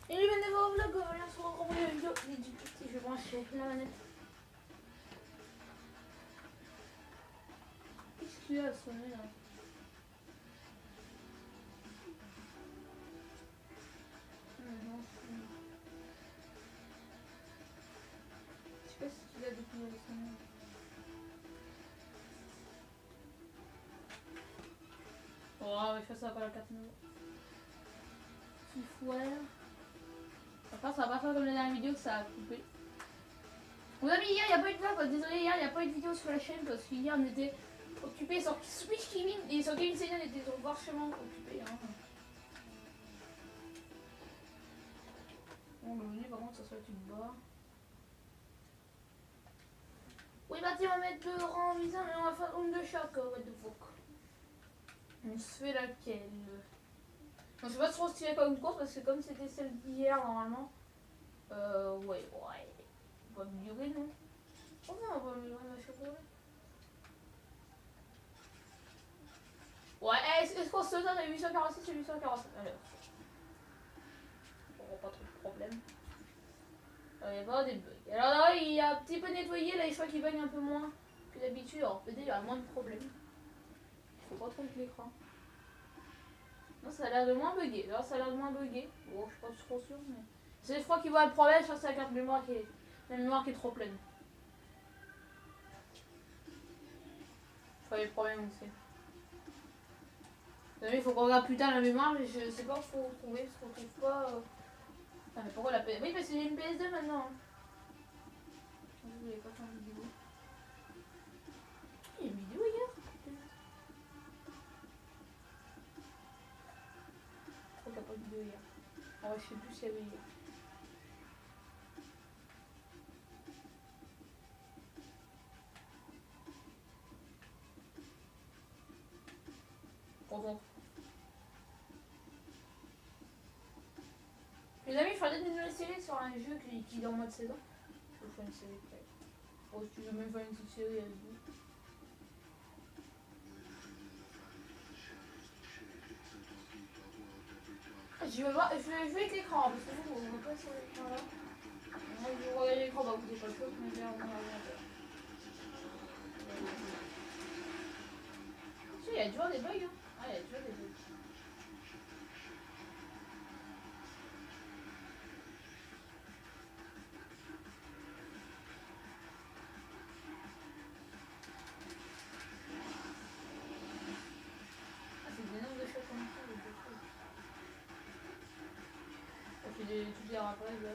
Et lui, venez voir le vlog, là, sur une vidéo. Il dit, je vais brancher la manette. Qu'est-ce qu'il y a à sonner là? Je sais pas si tu l'as depuis le sonner. Oh, je fais ça pour la 4 minutes. Fouet. Après, ça va pas faire comme la dernière vidéo que ça a coupé. Mon ami, hier, il n'y a pas eu de vlog. Désolé, hier, il n'y a pas eu de vidéo sur la chaîne parce qu'hier, on était occupés sur Switch Gaming et sur Gaming Senior, on était vachement occupés. Hein. Bon, le menu, par contre, ça soit une barre. Oui, bah, tiens, on va mettre le rang en visant, mais on va faire une de chaque. What the fuck. On se fait laquelle? Je sais pas trop stylé comme course parce que comme c'était celle d'hier normalement. Ouais. On va améliorer, non? Oh non, on va améliorer ma chocolat. Ouais, est-ce qu'on se donne à 846 et 847? Allez. On n'aura pas trop de problème. Il y a pas des bugs. Alors là, il a un petit peu nettoyé, là, je crois qu'il bug un peu moins que d'habitude. Alors peut-être il y a moins de problèmes. Il faut pas trop que l'écran. Non, ça a l'air de moins bugger. Là, ça a l'air de moins bugger. Bon, je suis pas trop sûr, mais. Je crois qu'il voit le problème, je crois que c'est la carte mémoire qui est. La mémoire qui est trop pleine. Je crois qu'il y a le problème aussi. Il faut qu'on regarde plus tard la mémoire, mais je sais pas où faut trouver, parce qu'on trouve pas. Ah, mais pourquoi la PS2? Oui, parce que j'ai une PS2 maintenant. Je voulais pas faire une vidéo. Il y a une vidéo hier. Pourquoi t'as pas de vidéo hier? Ah ouais, je sais plus s'il y avait hier. Pardon. Les amis, il faudrait peut-être une nouvelle série sur un jeu qui est en mode saison. Je vais faire une série peut-être. Oh, si tu veux même faire une petite série avec vous. Je vais jouer avec l'écran, parce que vous, on va pas sur l'écran là. Moi, je vais regarder l'écran, bah vous n'avez pas le choix, mais là, on a rien à faire. Si, il y a toujours des bugs, hein. Ah, il y a toujours des bugs. Ah, c'est des nombres de choses comme ça, les deux choses. Ça fait toutes les rappels là.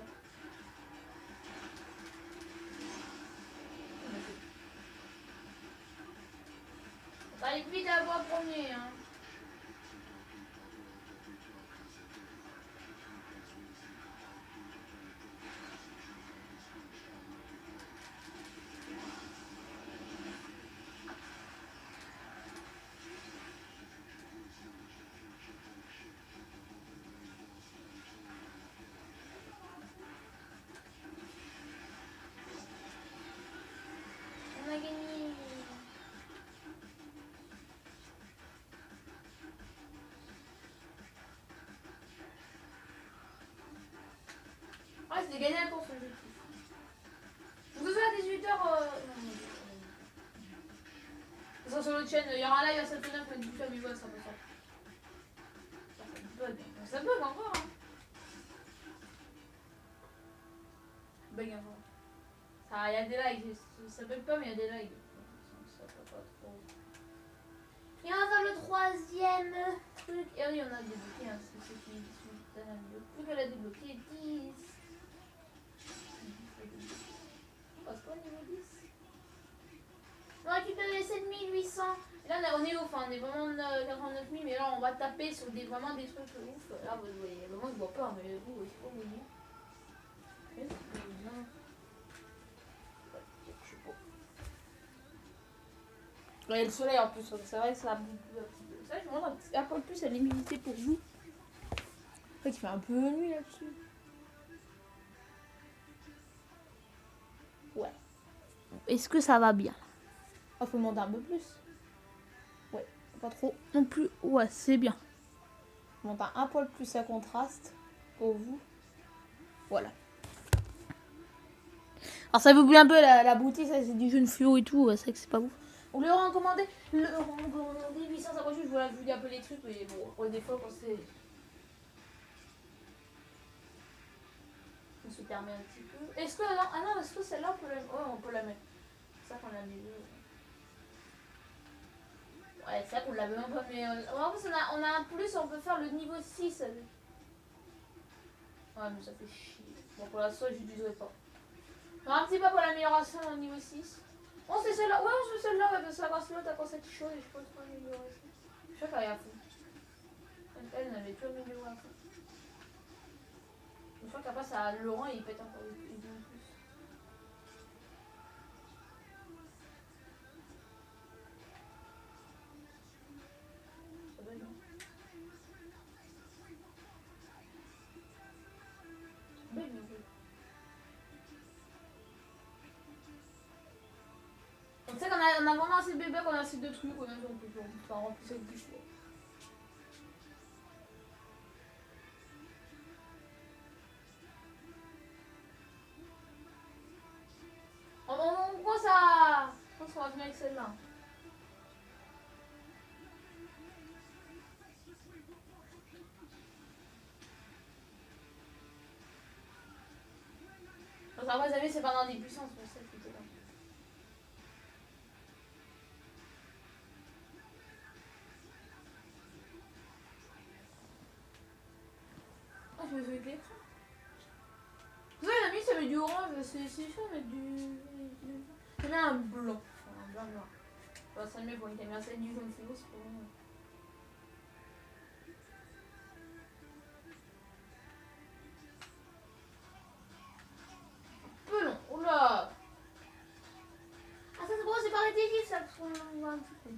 Ça arrive vite à voir premier, hein. On a gagné. Ah, c'était gagné la course, l'objectif. Vous pouvez à 18h. Ça sur l'autre chaîne, il y aura un live à 7h09 quand du club il voit ça me semble. Ça bug encore, hein. Bug encore. Ça, il y a des lags, ça bug pas, mais il y a des lags. Ça peut pas trop. Et on va faire le troisième truc. Et oui, on a débloqué, hein, c'est ceux qui sont dans la vidéo. Plus qu'elle a débloqué 10. On passe pas au niveau 10. On va récupérer les 7800. Et là, on est ouf, hein, on est vraiment 89 000, mais là, on va taper sur vraiment des trucs ouf. Là, vous voyez, le monde ne voit pas, mais vous, je sais pas, vous voyez. Il y a le soleil en plus, c'est vrai que ça bouge un petit peu. Ça, je vous montre un peu plus la luminosité pour vous. En fait, il fait un peu nuit là-dessus. Ouais. Est-ce que ça va bien? Il faut monter un peu plus. Ouais, pas trop non plus. Ouais, c'est bien. Je monte un poil plus à contraste pour vous. Voilà. Alors ça vous plaît un peu la beauté, ça c'est du jaune fluo et tout, c'est vrai que c'est pas ouf. Donc le recommandé 858, voilà, je vous dis un peu les trucs, mais bon, des fois quand c'est... On se permet un petit peu. Est-ce que, ah non, est-ce que celle-là on peut la mettre? Ouais, on peut la mettre. C'est ça qu'on l'a mis. Ouais, c'est vrai qu'on l'avait même pas mis. En plus, on a un plus, on peut faire le niveau 6 avec. Ouais, mais ça fait chier. Bon, pour l'instant, je n'utiliserai pas. Un petit peu pour l'amélioration au niveau 6. Oh, c'est celle-là. Ouais, je veux celle-là, ouais, parce que la bracelet, t'as pensé quelque chose et je peux trop améliorer ça. Je sais qu'elle est à fond. Elle n'avait plus amélioré à fond. Je crois qu'après, ça, Laurent, il pète encore plus. Ça va, non? Belle, mais oui. On sait qu'on a vraiment assez de bébés, qu'on a assez de trucs, on peut pas remplir ça avec du choix. On commence à... Je pense qu'on va venir avec celle-là. Après, vous savez, c'est pas dans des puissances, pour ça, plutôt là. Ah, je me fais l'écran. Vous savez, la nuit, ça met du orange, c'est chaud, mettre du... Ça met un blanc. Enfin, un blanc noir. Bah, ça met pour une caméra, c'est du jaune fluo, c'est pas bon. Un peu long, oula. Ah, ça c'est bon, c'est pas réticule, ça. On voit un petit peu.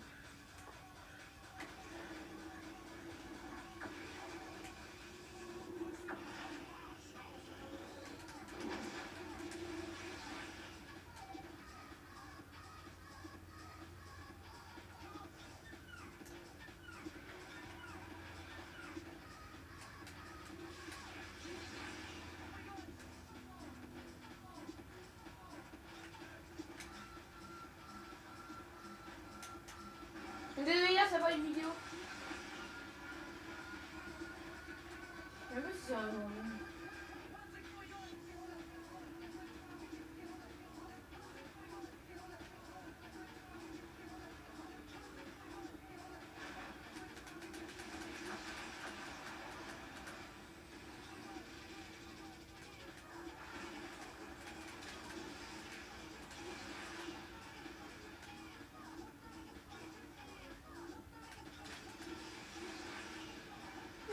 Désolé, hier, ça va une vidéo. Je sais pas si c'est un jour.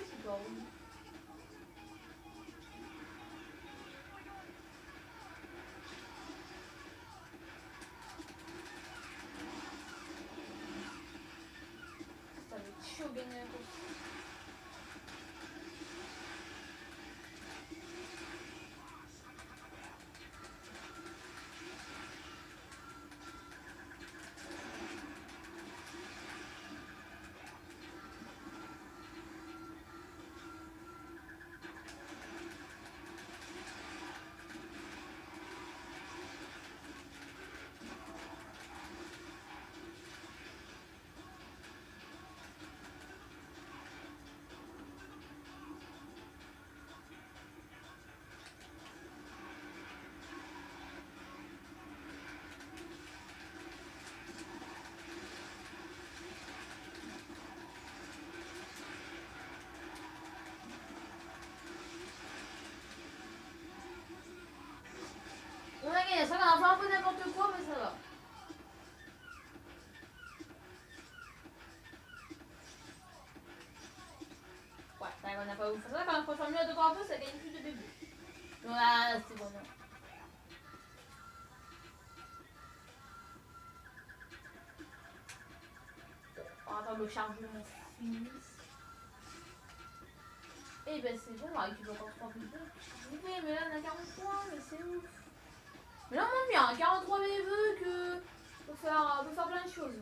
C'est pas bon. Ça va être chaud gagner la course. On a gagné, ça va, on a fait un peu n'importe quoi, mais ça va. Ouais, on n'a pas ouf. C'est vrai quand on préfère mieux à 2 un peu, ça gagne plus de bébés. Voilà, c'est bon. On va attendre le chargement finisse. Et ben c'est bon, on va récupérer encore 3 bébés. Oui, mais là on a 43, mais c'est ouf. Mais là on monte bien, 43 bébés que on peut faire plein de choses.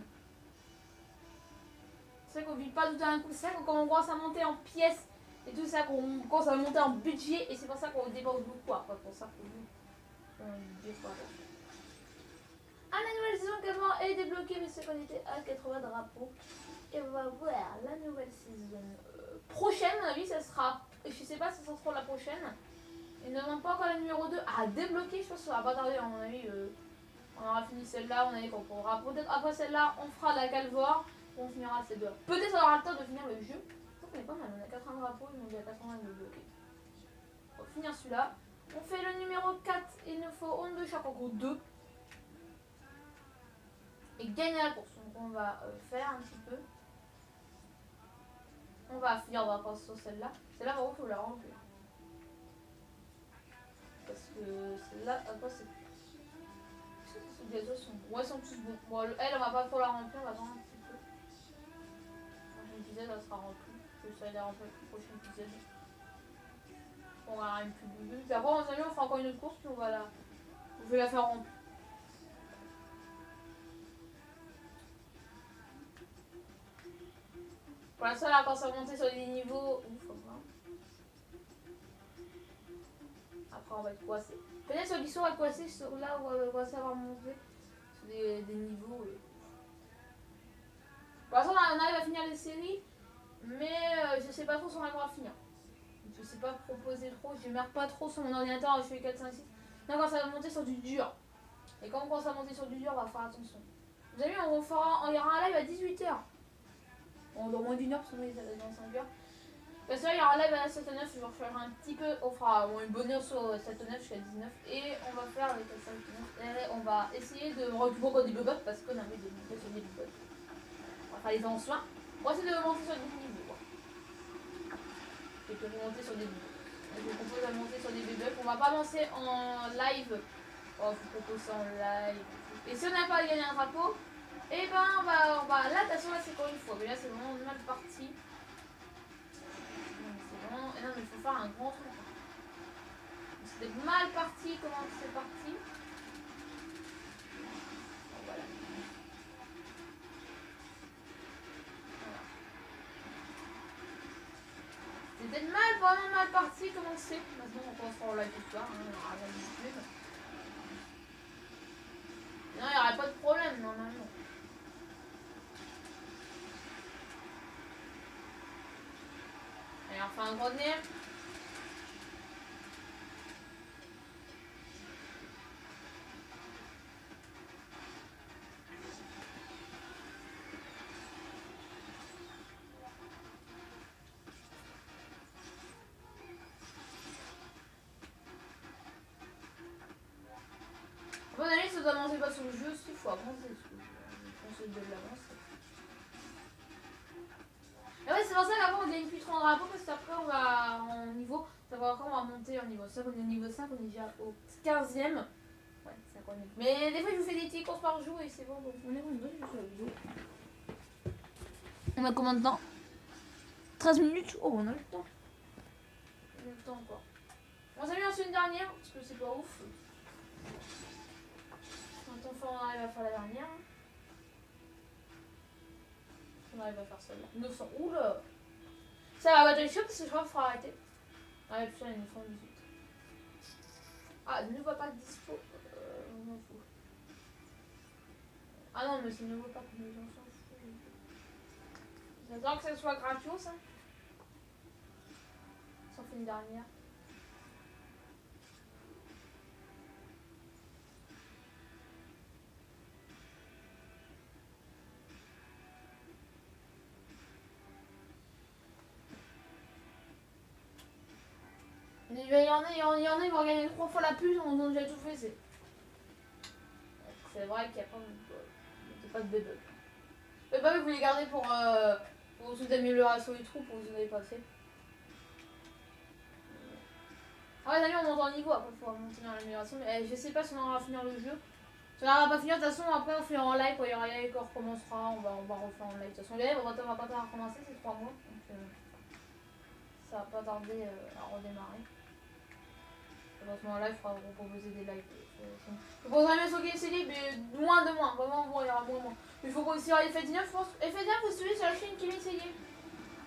C'est vrai qu'on vit pas tout d'un coup. C'est vrai que quand on commence à monter en pièces Et tout ça qu'on commence à monter en budget et c'est pour ça qu'on dépense beaucoup après pour ça qu'on budget fois. Ah, la nouvelle saison également est débloquée mais c'est qu'on était à 80 drapeaux. Et on va voir la nouvelle saison prochaine, à mon avis ça sera, je sais pas si ça sera la prochaine. Ils ne demandent pas encore la numéro 2 à débloquer, je pense que ça va pas tarder à mon avis. On aura fini celle-là, on a dit qu'on pourra peut-être après celle-là on fera la Calvor, on finira ces deux. Peut-être on aura le temps de finir le jeu. Donc on est pas mal, on a 80 drapeaux, ils m'ont dit à 80 de bloquer. On va finir celui-là. On fait le numéro 4, il nous faut 11 de chaque, encore 2. Et gagner la course, donc on va faire un petit peu. On va finir, on va passer sur celle-là. Celle-là par contre il faut la remplir. Parce que celle-là, après c'est... Les autres sont... Ouais, sont tous bons. Bon, elle, on va pas trop la remplir, on va attendre un petit peu. La prochaine épisode, elle sera remplie. Je vais essayer de la remplir le prochain épisode. On va rien plus de but. Puis après, on fera encore une autre course, puis on va la... Je vais la faire remplir. Pour l'instant, là, quand ça va monter sur des niveaux... Ouf, après, on va être coincé. Peut-être sur l'histoire, on va être coincé sur là où on va savoir monter. Sur des niveaux... Pour l'instant, on arrive à finir les séries, mais je sais pas trop si on arrivera à finir. Je sais pas proposer trop, je démarre pas trop sur mon ordinateur, je fais 4, 5, 6. Là, quand ça va monter sur du dur. Et quand on commence à monter sur du dur, on va faire attention. Vous avez vu, on y aura un live à 18h. Bon, dans moins d'une heure, parce qu'on est dans 5h. Parce que là, il y aura un live à 7 9, je vais refaire un petit peu. On fera une bonne heure sur 7 9 jusqu'à 19. Et on va faire avec 5 9. Et on va essayer de récupérer encore des bugs parce qu'on a envie de monter sur des bugs. On va faire les en soin. On va essayer de monter sur des niveaux. Et de remonter sur des niveaux. Je vous propose de monter sur des bugs. On va pas lancer en live. Oh, je vous propose ça en live. Et si on n'a pas gagné un drapeau, et ben on va. Là, attention, là c'est encore une fois. Mais là, c'est vraiment mal parti. Non, mais il faut faire un grand truc. C'était mal parti, comment c'est parti. Bon, voilà. C'était vraiment mal parti, comment c'est. Maintenant on commencera en live tout ça, hein, on aura rien d'habitude. Non, il n'y aurait pas de problème normalement. Allez, on fait un gros nez. Bon, allez, ça doit avancer pas sur le jeu aussi, il faut avancer. On se de l'avancer. Et ouais, c'est pour ça qu'avant on gagne plus trop en drapeau parce qu'après on va en niveau. Ça va encore, on va monter en niveau. Ça, on est au niveau 5, on est déjà au 15e. Ouais, c'est encore mieux. Mais des fois, je vous fais des petits courses par jour et c'est bon. Donc, on est bon, je sur la vidéo. On a combien de temps? 13 minutes. Oh, on a le temps. On a le temps encore. On s'est mis en une dernière parce que c'est pas ouf. Enfin, on arrive à faire la dernière. On arrive à faire celle-là. 900. Oula! Ça va battre le shop parce que je crois qu'il faut arrêter. Ah, putain, il y a 918. Ah, ne voit pas de dispo. On m'en fout. Ah non, mais c'est ne voit pas que les gens s'en foutent. J'attends que ça soit gratos, ça. Ça en fait une dernière. Il y en a, ils vont gagner 3 fois la pub, on a déjà tout fait. C'est vrai qu'il n'y a pas de bébé. Mais bah oui, vous les gardez pour toutes les améliorations du trou, pour vous en avez passé. Ah ouais, d'ailleurs, on monte en niveau, après il faut monter dans l'amélioration. Mais je sais pas si on aura à finir le jeu. Si on n'aura pas finir, de toute façon, après on fait en live, quand il y aura rien qui recommencera, on va refaire en live. De toute façon, les lives, on va pas tarder à recommencer, c'est 3 mois. Donc ça va pas tarder à redémarrer. À ce moment-là, il faudra vous proposer des lives. Je proposerai bien sur GameCD, mais moins de moins. Vraiment, bon, il y aura moins. Il faut qu'on s'y aille F19, je pense. F19, vous suivez sur la chaîne Kevin Célier.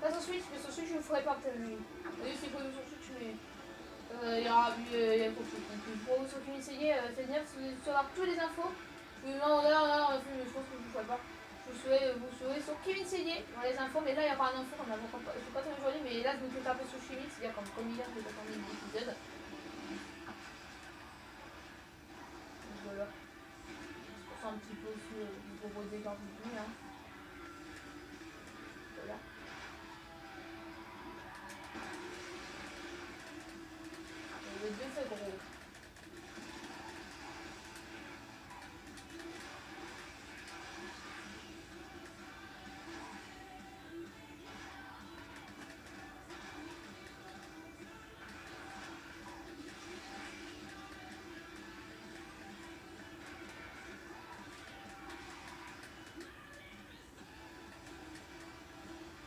Pas sur Switch, mais sur Switch je le ferai pas peut-être. Oui, c'est prévu sur Switch, mais il y aura beaucoup de choses. Donc pour ceux qui m'essayez, faites bien, vous allez savoir toutes les infos. Non, là, je pense que je ne ferai pas. Vous saurez sur Kevin Seigné dans les infos, mais là il n'y a pas d'infos, je ne suis pas très aujourd'hui, mais là je me fais taper sur Chimie, c'est-à-dire comme hier, je vais attendre l'épisode. Voilà. C'est pour ça un petit peu aussi vous proposer quand vous venez. Hein. Voilà. Le deux fait gros.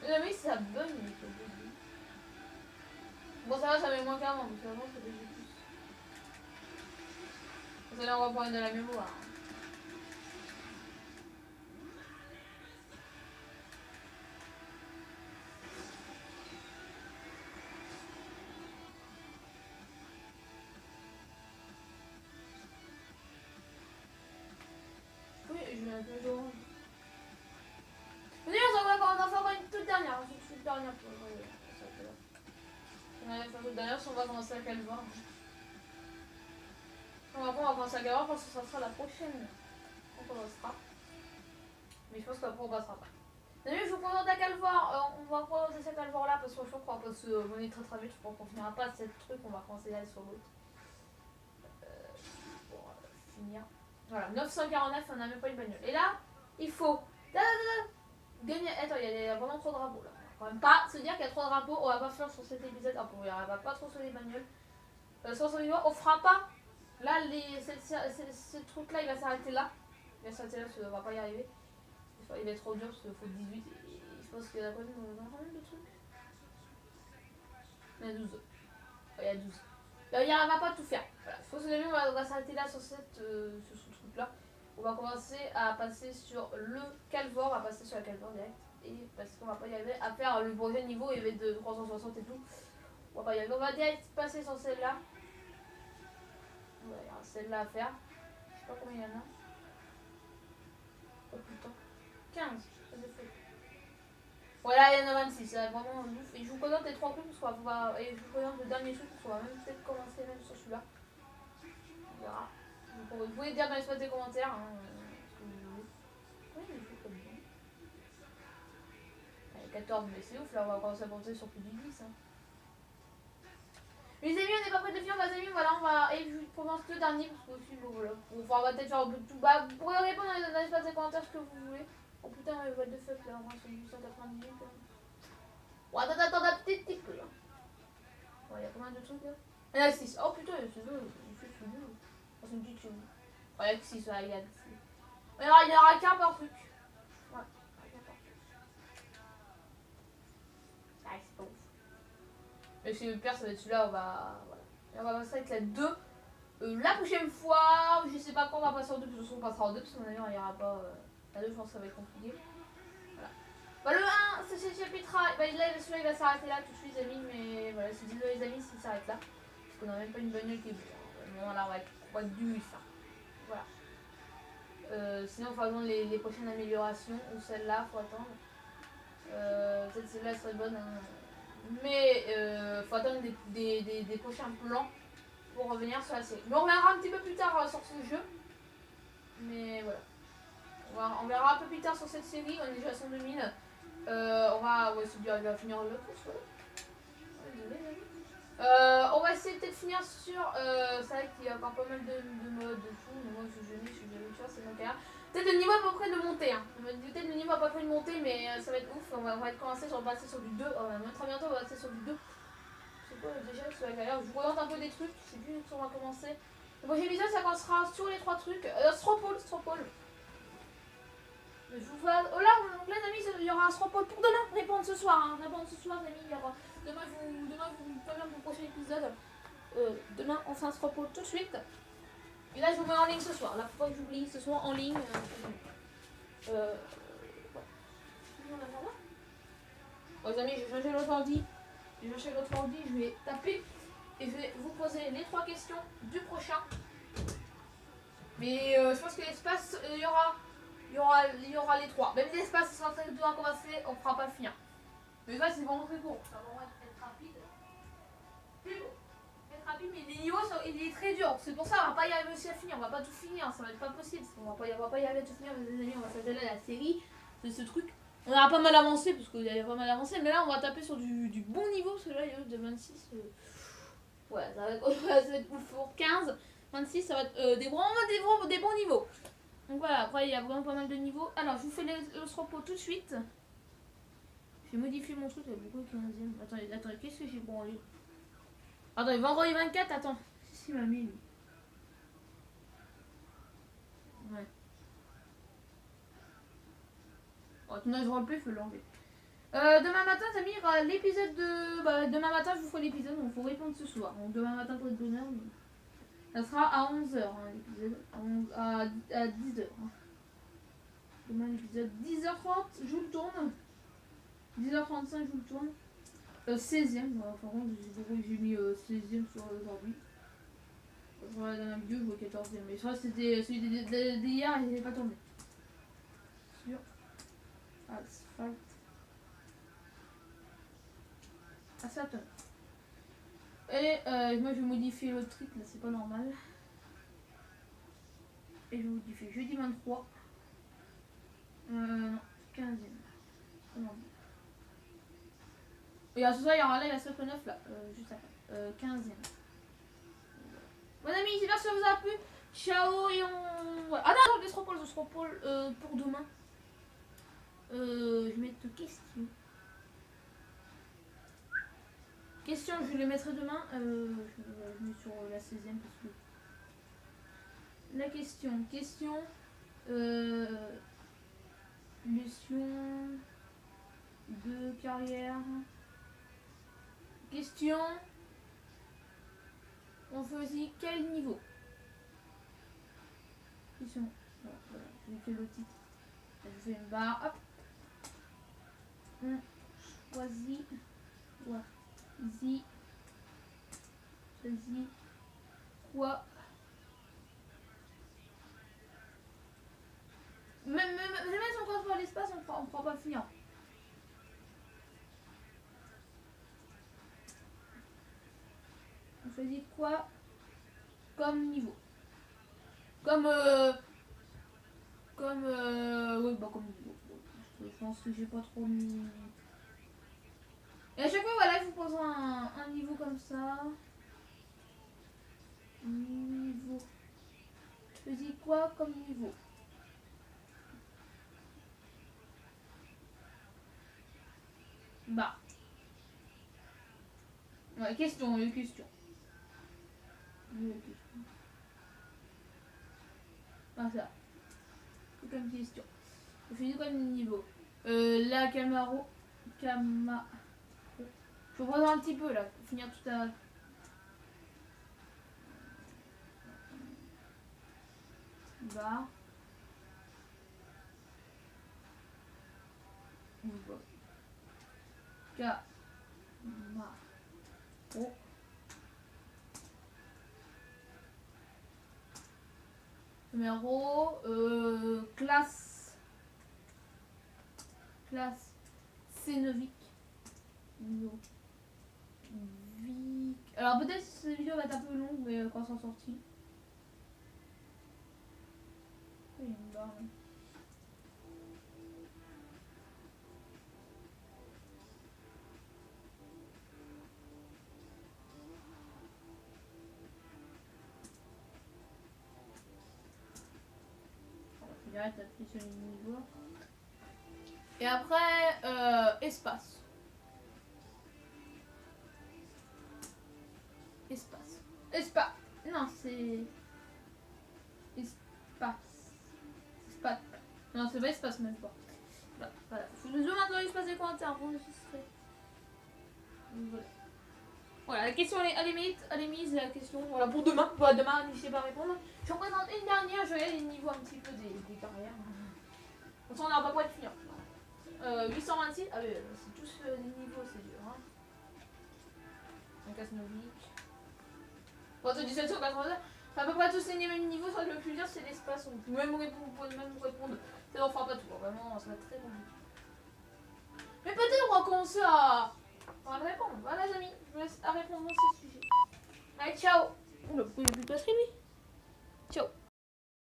Mais ça bug, mais c'est début. Bon, ça va, ça met moins qu'avant, parce qu'avant ça buguait plus. Vous allez en reprendre de la mémoire. Oui, je mets un peu d'orange. D'ailleurs, on va encore une toute dernière. Une toute dernière pour ça. D'ailleurs, on va commencer à Calvar. Après, on va commencer à Calvar parce que ça sera la prochaine. On commencera. Mais je pense qu'après, on passera pas. D'ailleurs, je vous présente à Calvar. On va présenter cette Calvar là parce que je crois qu'on va pas se venir très vite. Je crois qu'on finira pas cette truc. On va commencer à aller sur l'autre. Pour finir. Voilà, 949, on n'a même pas une bagnole. Et là, il faut gagner. Attends, il y a vraiment trop de drapeaux là. Quand même pas se dire qu'il y a trop de drapeaux. On va pas faire sur cet épisode. Ah, on va pas trop sur les bagnoles. Sur ce niveau, on fera pas. Là, ce truc là, il va s'arrêter là. Il va s'arrêter là parce qu'on va pas y arriver. Il va être trop dur parce qu'il faut 18. Et je pense qu'il y a combien de trucs. Il y a 12. Il y a 12. Il va pas tout faire. Voilà. Je pense que on va s'arrêter là sur ce truc là. On va commencer à passer sur le Calvor, on va passer sur la Calvor direct. Et parce qu'on va pas y arriver à faire le prochain niveau, il y avait de 360 et tout. On va pas y arriver. On va direct passer sur celle-là. Voilà, il y a celle-là à faire. Je sais pas combien il y en a. Oh putain. 15. Ça fait. Voilà, il y en a 26. C'est vraiment ouf. Et je vous présente les 3 trucs parce qu'on va. Et je vous présente le dernier truc parce qu'on va même peut-être commencer même sur celui-là. On verra. Donc, vous pouvez dire dans l'espace des commentaires hein, ce que vous voulez. Oui, il faut comme ça. 14, mais c'est ouf, là on va commencer à monter sur plus de 10. Hein. Les amis, on n'est pas prêt de finir, les amis, voilà, on va. Et je vous commence le dernier parce que aussi, bon, voilà. Enfin, on va peut-être faire un peu de tout. Bah, vous pourrez répondre dans l'espace des commentaires ce que vous voulez. Oh putain, what the fuck là, moi c'est 898. Bon, attends, un petit peu là. Bon, il y a combien de trucs là? Il y en a 6. Oh putain, c'est deux. C'est une petite chose. Ouais, il y a que 6, il y a 6. Il n'y aura qu'un par truc. Ouais. Ah, c'est pas ouf. Mais si le pire, ça va être celui-là, on va. Voilà. Et on va passer avec la 2. La prochaine fois, je sais pas quand on va passer en 2, de toute façon on passera en 2 parce qu'on il n'y aura pas. La 2, je pense que ça va être compliqué. Voilà. Bah, le 1, c'est ce chapitre. Bah, là, celui-là il va s'arrêter là tout de suite, les amis. Mais voilà, c'est désolé, les amis, s'il s'arrête là. Parce qu'on n'a même pas une bagnole qui est bon. Là, on va être du ça. Voilà. Sinon, il faut attendre les prochaines améliorations ou celle-là, faut attendre. Peut-être celle-là serait bonne. Hein. Mais faut attendre des prochains plans pour revenir sur la série. Mais on reviendra un petit peu plus tard sur ce jeu. Mais voilà. On verra un peu plus tard sur cette série. On est déjà à 100 2000. On va essayer de finir le course. On va essayer peut-être finir sur. C'est vrai qu'il y a encore pas mal de modes de fou. Mais moi, je suis jamais sûr, c'est mon cas. Peut-être le niveau à peu près de monter. Hein. Peut-être le niveau à peu près de monter, mais ça va être ouf. On va être commencé sur passer sur du 2. Très bientôt, on va passer sur du 2. C'est quoi déjà sur la galère? Je vous présente un peu des trucs. Je sais plus où on va commencer. Le prochain épisode, ça commencera sur les 3 trucs. Stropole. Je vous vois. Oh là, donc les amis, il y aura un Stropole pour demain. Répondre ce soir. Hein. Répondre ce soir, les amis. Il y aura. Demain, vous préviens pour le prochain épisode. Demain, on fait un Stropole tout de suite. Et là, je vous mets en ligne ce soir. Là, faut pas que j'oublie ce soir en ligne. Ouais. Bon, les amis, je vais chercher l'autre ordi. Je vais chercher l'autre ordi, je vais taper. Et je vais vous poser les 3 questions du prochain. Mais je pense que l'espace, il y aura les 3. Même l'espace, ce sera très dur à commencer, on ne fera pas le finir. Mais ça, c'est vraiment très court. Ça va vraiment être rapide. C'est bon. Être rapide, mais les niveaux, il est très dur. C'est pour ça qu'on va pas y arriver aussi à finir. On va pas tout finir, ça va être pas possible. On va pas y arriver à tout finir, les amis. On va s'atteler à la série de ce truc. On aura pas mal avancé, parce qu'il y a pas mal avancé. Mais là, on va taper sur du bon niveau, parce que là, il y a de 26. Ouais, ça va être ouf pour 15. 26, ça va être des bons niveaux. Donc voilà, après il y a vraiment pas mal de niveaux. Alors, je vous fais le repos tout de suite. J'ai modifié mon truc, il y a beaucoup de 15e. Attendez, qu'est-ce que j'ai branlé? Attendez, vendredi 24, attends. Qu'est-ce qu'il m'a mis lui? Ouais. Oh, ton âge roleplay, il faut l'enlever. Demain matin, Tamir, il y aura l'épisode de. Bah, demain matin, je vous ferai l'épisode, donc il faut répondre ce soir. Donc demain matin pour être bonne heure. Mais... ça sera à 11h, hein, l'épisode. À 10h. Hein. Demain, l'épisode 10h30, je vous le tourne. 10h35, je vous le tourne. 16ème, enfin, j'ai mis 16ème sur aujourd'hui. Je regarde dans la vidéo, je vois 14ème. Mais je crois que c'était celui d'hier, il n'est pas tombé. Sur Asphalt. Asphalt. Et moi je vais modifier le truc, là c'est pas normal. Et je vais modifier jeudi 23. Non, 15ème. Non. Et à ce soir, il y aura là, il y a 9 là, juste après. 15ème. Bon amis, j'espère que ça vous a plu. Ciao et on... Ouais. Ah non, je se repose pour demain. Je vais mettre question. Question, je les mettrai demain. Je mets sur la 16ème parce que... La question. Question. Mission de carrière. Question. On choisit quel niveau? Question. Bon, voilà, je vais faire le titre. Je fais une barre. Hop. On choisit. Choisis quoi? Même si on compte pas l'espace, on ne pourra pas finir. On choisit quoi comme niveau? Comme oui, bah comme niveau. Je pense que j'ai pas trop mis. Et à chaque fois, voilà, je vous pose un niveau comme ça. Niveau. Je choisis quoi comme niveau? Bah. Ouais, question. Ah ça. C'est comme question. Je fais quoi comme niveau? La Camaro. Je vous prends un petit peu là, pour finir tout à... Bas. Camaro. Numéro classe Scénovic. Alors peut-être que cette vidéo va être un peu longue, mais quand ça sera sorti. Il y a une barre là. J'arrête d'appuyer sur les niveaux. Et après, espace. Non, c'est... Espace. Non, c'est pas espace même pas. Voilà. Je vous demande dans l'espace des commentaires. Vous enregistrez. Voilà, la question elle est mise la question. Voilà pour demain. Voilà, demain, n'hésitez pas à répondre. Je vous présente une dernière, je regarde les niveaux un petit peu des carrières. Comme ça, on n'aura pas quoi de finir. 826. Ah oui, c'est tous des niveaux, c'est dur. Hein. Un Casnovic. Bon, t'as du 780. C'est à peu près tous les mêmes niveaux. C'est vrai que le plus dur, c'est l'espace. On peut même répondre. Vous pouvez même répondre. On fera pas tout. Vraiment, ça va être très compliqué. Mais peut-être on va commencer à répondre. Voilà, les amis. Je vous laisse à répondre à ces sujets. Allez, ciao. Oula, pourquoi il n'y a plus de batterie, lui? Ciao.